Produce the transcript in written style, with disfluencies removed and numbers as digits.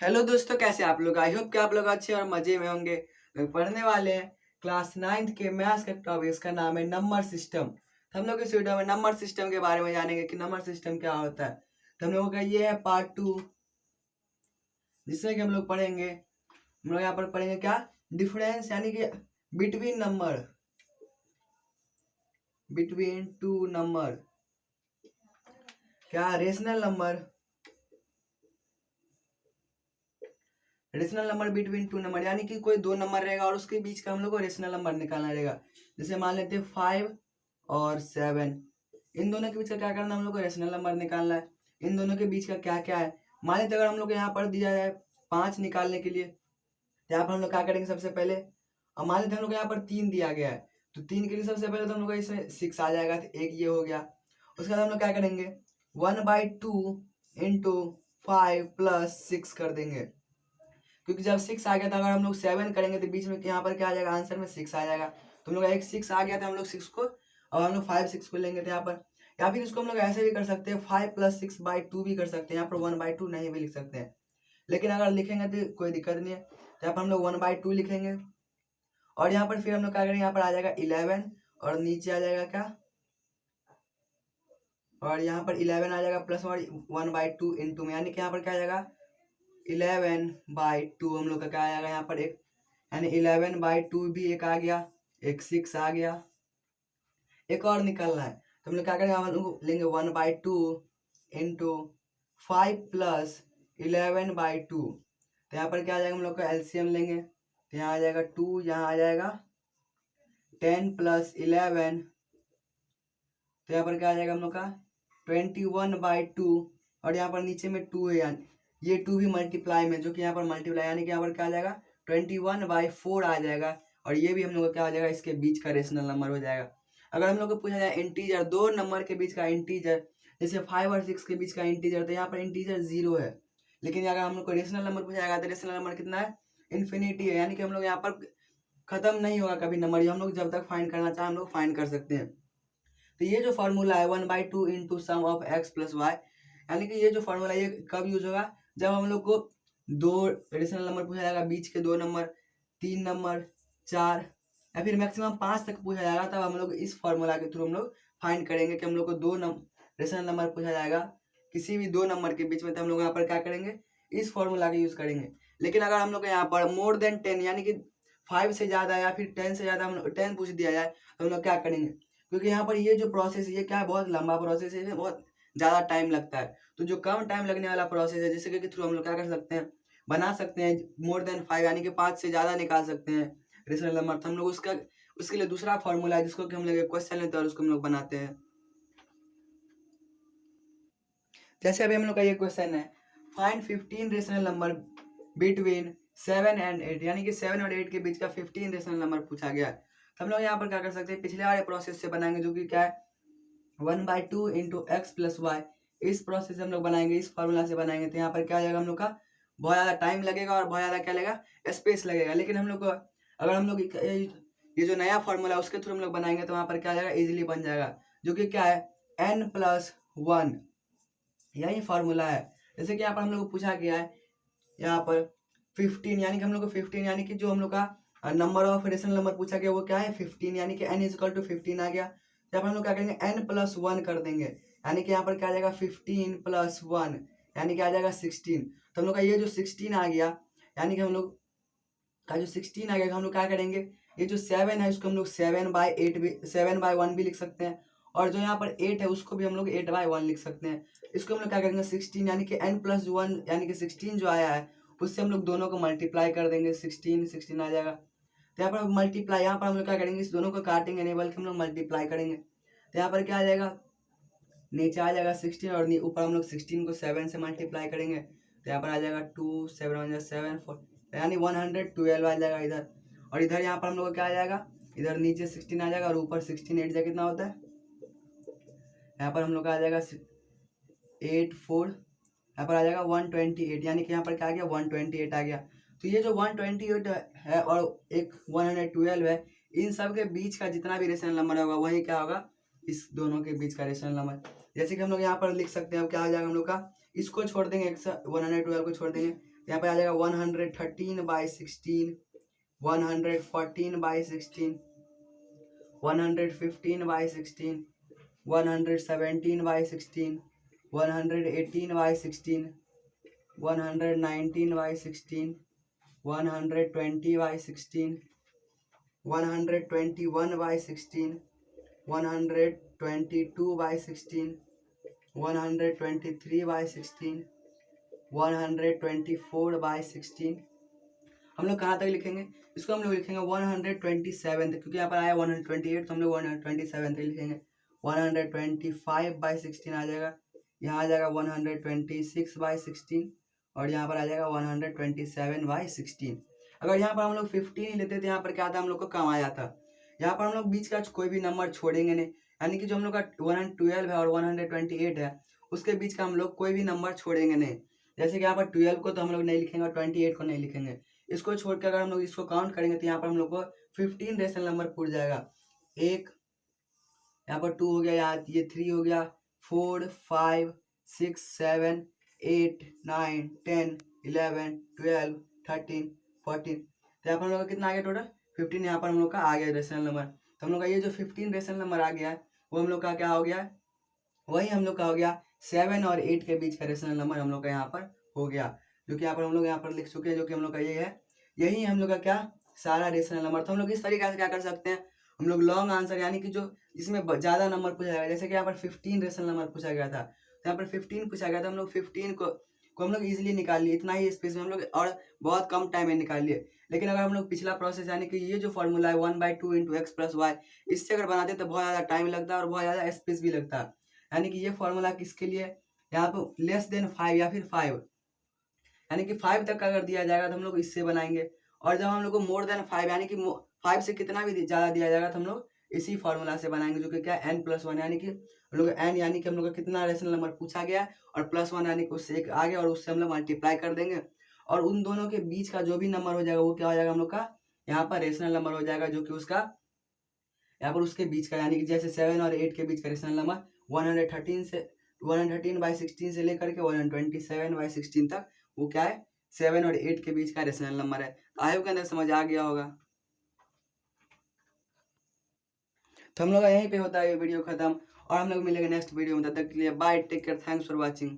Hello दोस्तों, कैसे आप लोग। आई होप कि आप लोग अच्छे और मजे में होंगे। लोग पढ़ने वाले हैं क्लास 9th के मैथ्स का टॉपिक, इसका नाम है नंबर सिस्टम। तो हम लोग इस वीडियो में नंबर सिस्टम के बारे में जानेंगे कि नंबर सिस्टम क्या होता है। तो हम लोगों का ये है पार्ट 2, जिसमें कि हम लोग पढ़ेंगे, हम लोग यहाँ पर पढ़ेंगे क्या, डिफरेंस यानी कि between number, between two number, क्या rational number, rational number between two number, यानी कि कोई दो नंबर रहेगा और उसके बीच का हम लोग को रेशनल नंबर निकालना रहेगा। जैसे मान लेते हैं 5 और 7, इन दोनों के बीच का क्या करना है, हम लोग को रेशनल नंबर निकालना है। इन दोनों के बीच का क्या क्या है, मान लेते अगर हम लोग को यहाँ पर दिया जाए 5 निकालने के लिए, तो यहाँ पर हम लोग क्या करेंगे सबसे पहले, और मान लेते हम लोग को यहाँ पर 3 दिया गया है, तो 3 के लिए सबसे पहले तो हम लोग को इसमें 6 आ जाएगा, तो एक ये हो गया। उसके बाद हम लोग क्या करेंगे, 1/2 इंटू 5 प्लस 6 कर देंगे, क्योंकि जब 6 आ गया था, अगर हम लोग 7 करेंगे तो बीच में यहाँ पर क्या आ जाएगा, आंसर में 6 आ जाएगा। तो हम लोग एक 6 आ गया था, हम लोग 6 को, और हम लोग 5 6 को लेंगे थे यहाँ पर। या फिर इसको हम लोग ऐसे भी कर सकते हैं, 5 प्लस 6/2 भी कर सकते हैं, यहाँ पर 1/2 नहीं भी लिख सकते हैं। लेकिन अगर लिखेंगे तो कोई दिक्कत नहीं है, तो यहाँ पर हम लोग 1/2 लिखेंगे। और यहाँ पर फिर हम लोग क्या करेंगे, यहाँ पर आ जाएगा 11, और नीचे आ जाएगा क्या, और यहाँ पर 11 आ जाएगा प्लस 1/2 इंटू में, यानी कि यहाँ पर क्या आ जाएगा 11/2, हम लोग का क्या आएगा यहाँ पर एक, यानी 11/2 भी एक आ गया, एक 6 आ गया, एक और निकालना है। तो हम लोग क्या करेंगे, हम लोग लेंगे 1/2 इंटू 5 प्लस 11/2, तो यहाँ पर क्या आ जाएगा, हम लोग का एलसीएम लेंगे, तो यहाँ आ जाएगा 2, यहाँ आ जाएगा 10 प्लस 11, तो यहाँ पर क्या आ जाएगा हम लोग का 21/2, और यहाँ पर नीचे में 2 है, यानी ये 2 भी मल्टीप्लाई में, जो कि यहाँ पर मल्टीप्लाई, यानी कि यहाँ पर क्या आ जाएगा 21/4 आ जाएगा, और ये भी हम लोग का क्या हो जाएगा, इसके बीच का रेशनल नंबर हो जाएगा। अगर हम लोग को पूछा जाए इंटीजर, दो नंबर के बीच का इंटीजर, जैसे 5 और 6 के बीच का इंटीजर, तो यहाँ पर इंटीजर 0 है। लेकिन अगर हम लोग को रेशनल नंबर पूछा जाएगा, तो रेशनल नंबर कितना है, इन्फिनिटी है, यानी कि हम लोग यहाँ पर खत्म नहीं होगा कभी नंबर, ये हम लोग जब तक फाइंड करना चाहें हम लोग फाइंड कर सकते हैं। तो ये जो फार्मूला है 1/2 into sum of x plus y, यानी कि ये जो फार्मूला ये कब यूज होगा, जब हम लोग को दो रेशनल नंबर पूछा जाएगा, बीच के दो नंबर, 3 नंबर, 4 या फिर मैक्सिमम 5 तक पूछा जाएगा, तब हम लोग इस फार्मूला के थ्रू हम लोग फाइंड करेंगे कि हम लोग को दो रेशनल नंबर पूछा जाएगा किसी भी दो नंबर के बीच में, तो हम लोग यहाँ पर क्या करेंगे, इस फार्मूला का यूज करेंगे। लेकिन अगर हम लोग यहाँ पर मोर देन 10 यानी कि 5 से ज़्यादा या फिर 10 से ज़्यादा, हम लोग 10 पूछ दिया जाए, तो हम लोग क्या करेंगे, क्योंकि यहाँ पर ये जो प्रोसेस है ये क्या है, बहुत लंबा प्रोसेस है, बहुत ज़्यादा टाइम लगता है। तो जो कम टाइम लगने वाला प्रोसेस है, जिसके के थ्रू हम लोग क्या कर सकते हैं, बना सकते हैं मोर देन 5 यानी कि 5 से ज़्यादा निकाल सकते हैं रेशनल नंबर, तो हम लोग उसके लिए दूसरा फॉर्मूला है, जिसको कि हम लोग एक क्वेश्चन लेते हैं और उसको हम लोग बनाते हैं। जैसे अभी हम लोग का ये क्वेश्चन है, find 15 rational number between 7 and 8, यानी कि 7 और 8 के बीच का 15 रेशनल नंबर पूछा गया है। तो हम लोग यहाँ पर क्या कर सकते हैं, पिछले वाले प्रोसेस से बनाएंगे, जो कि क्या है 1/2 इंटू एक्स प्लस वाई, इस प्रोसेस से हम लोग बनाएंगे, इस फॉर्मूला से बनाएंगे। तो यहाँ पर क्या आ जाएगा हम लोग का, बहुत ज़्यादा टाइम लगेगा और बहुत ज़्यादा क्या लगेगा, स्पेस लगेगा। लेकिन हम लोग को अगर हम लोग ये जो नया फॉर्मूला है उसके थ्रू हम लोग बनाएंगे, तो वहाँ पर क्या आ जाएगा, इजीली बन जाएगा, जो कि क्या है n+1, यही फार्मूला है। जैसे कि यहाँ पर हम लोग को पूछा गया है, यहाँ पर 15, यानी कि हम लोग को 15, यानी कि जो हम लोग का नंबर ऑफ रेशनल नंबर पूछा गया वो क्या है 15, यानी कि n=15 आ गया। यहाँ पर हम लोग क्या करेंगे, n+1 कर देंगे, यानी कि यहाँ पर क्या आ जाएगा 15+1, यानी कि आ जाएगा 16। तो हम लोग का ये जो 16 आ गया, यानी कि हम लोग का जो 16 आ गया, हम लोग क्या करेंगे, ये जो 7 है इसको हम लोग 7/8 भी, 7/1 भी लिख सकते हैं, और जो यहाँ पर 8 है उसको भी हम लोग 8/1 लिख सकते हैं। इसको हम लोग क्या करेंगे 16, यानी कि n+1 यानी कि 16 जो आया है उससे हम लोग दोनों को मल्टीप्लाई कर देंगे, 16 आ जाएगा। तो यहाँ पर मल्टीप्लाई, यहाँ पर हम लोग क्या करेंगे, इस दोनों को काटेंगे नहीं, बल्कि हम लोग मल्टीप्लाई करेंगे। तो यहाँ पर क्या आ जाएगा, नीचे आ जाएगा 16, और ऊपर हम लोग 16 को 7 से मल्टीप्लाई करेंगे, तो यहाँ पर आ जाएगा 2 7 1 7 4, यानी 112 आ जाएगा इधर। और इधर यहाँ पर हम लोग को क्या आ जाएगा, इधर नीचे 16 आ जाएगा और ऊपर 16, 8 जगह कितना होता है, यहाँ पर हम लोग का आ जाएगा 8 4, यहाँ पर आ जाएगा 128, यानी कि यहाँ पर क्या आ गया 128 आ गया। तो ये जो 128 है और एक 112 है, इन सब के बीच का जितना भी रेशनल नंबर होगा वही क्या होगा, इस दोनों के बीच का रेशनल नंबर। जैसे कि हम लोग यहाँ पर लिख सकते हैं, अब क्या आ जाएगा हम लोग का, इसको छोड़ देंगे, 112 को छोड़ देंगे, यहाँ पे आ जाएगा 113/16, 114/16, 115/16, 117/16, 118/16, 119/16, 120/16, 121/16, 122/16, 123/16, 124/16। हम लोग कहाँ तक लिखेंगे इसको? हम लोग लिखेंगे 127 तक, क्योंकि यहाँ पर आया 128 तो हम लोग 127 तक लिखेंगे। 125/16 आ जाएगा, यहाँ आ जाएगा 126/16 और यहाँ पर आ जाएगा 127/16। अगर यहाँ पर हम लोग 15 ही लेते तो यहाँ पर क्या था, हम लोग को कम आ जाता। यहाँ पर हम लोग बीच का कोई भी नंबर छोड़ेंगे नहीं, यानी कि जो हम लोग का 112 है और 128 है उसके बीच का हम लोग कोई भी नंबर छोड़ेंगे नहीं। जैसे कि यहाँ पर 12 को तो हम लोग नहीं लिखेंगे और 28 को नहीं लिखेंगे। इसको छोड़ के अगर हम लोग इसको काउंट करेंगे तो यहाँ पर हम लोग को 15 रेशनल नंबर पूछ जाएगा। एक यहाँ पर 2 हो गया, यहाँ ये 3 हो गया, 4 5 6 7 8 9 10 11 12 13 14। तो यहाँ पर हम लोग का कितना आ गया टोटल? 15 यहाँ पर हम लोग का आ गया रेशनल नंबर। तो हम लोग का ये जो 15 रेशनल नंबर आ गया है वो हम लोग का क्या हो गया? वही हम लोग का हो गया 7 और 8 के बीच का रेशनल नंबर हम लोग का यहाँ पर हो गया, जो कि यहाँ पर हम लोग यहाँ पर लिख चुके हैं, जो कि हम लोग का ये है। यही हम लोग का क्या सारा रेशनल नंबर। तो हम लोग इस तरीके से क्या कर सकते हैं, हम लोग लॉन्ग आंसर यानी कि जो इसमें ज़्यादा नंबर पूछा जाएगा, जैसे कि यहाँ पर 15 रेशनल नंबर पूछा गया था, तो यहाँ पर 15 पूछा गया था, हम लोग 15 को हम लोग इजीली निकाल लिए, इतना ही स्पेस में हम लोग और बहुत कम टाइम में निकाल लिए। लेकिन अगर हम लोग पिछला प्रोसेस यानी कि ये जो फॉर्मूला है 1/2 × x+y, इससे अगर बनाते तो बहुत ज़्यादा टाइम लगता है और बहुत ज़्यादा स्पेस भी लगता है। यानी कि ये फॉर्मूला किसके लिए? यहाँ पे लेस देन 5 या फिर 5, यानी कि 5 तक का अगर दिया जाएगा तो हम लोग इससे बनाएंगे। और जब हम लोग को मोर देन 5 यानी कि 5 से कितना भी ज़्यादा दिया जाएगा तो हम लोग इसी फॉर्मूला से बनाएंगे, जो कि क्या n+1, यानी कि हम लोग n यानी कि हम लोग का कितना रेशनल नंबर पूछा गया और +1 यानी कि उससे एक आ गया और उससे हम लोग मल्टीप्लाई कर देंगे और उन दोनों के बीच का जो भी नंबर हो जाएगा वो क्या हो जाएगा हम लोग का यहाँ पर रेशनल नंबर हो जाएगा, जो कि उसका यहाँ पर उसके बीच का यानी कि जैसे 7 और 8 के बीच का रेशनल नंबर 113/16 से लेकर के 127/16 तक वो क्या है 7 और 8 के बीच का रेशनल नंबर है। आई होप के अंदर समझ आ गया होगा। तो हम लोग का यहीं पे होता है ये वीडियो खत्म और हम लोग मिलेंगे नेक्स्ट वीडियो में। तब तक के लिए bye, take care, thanks for watching.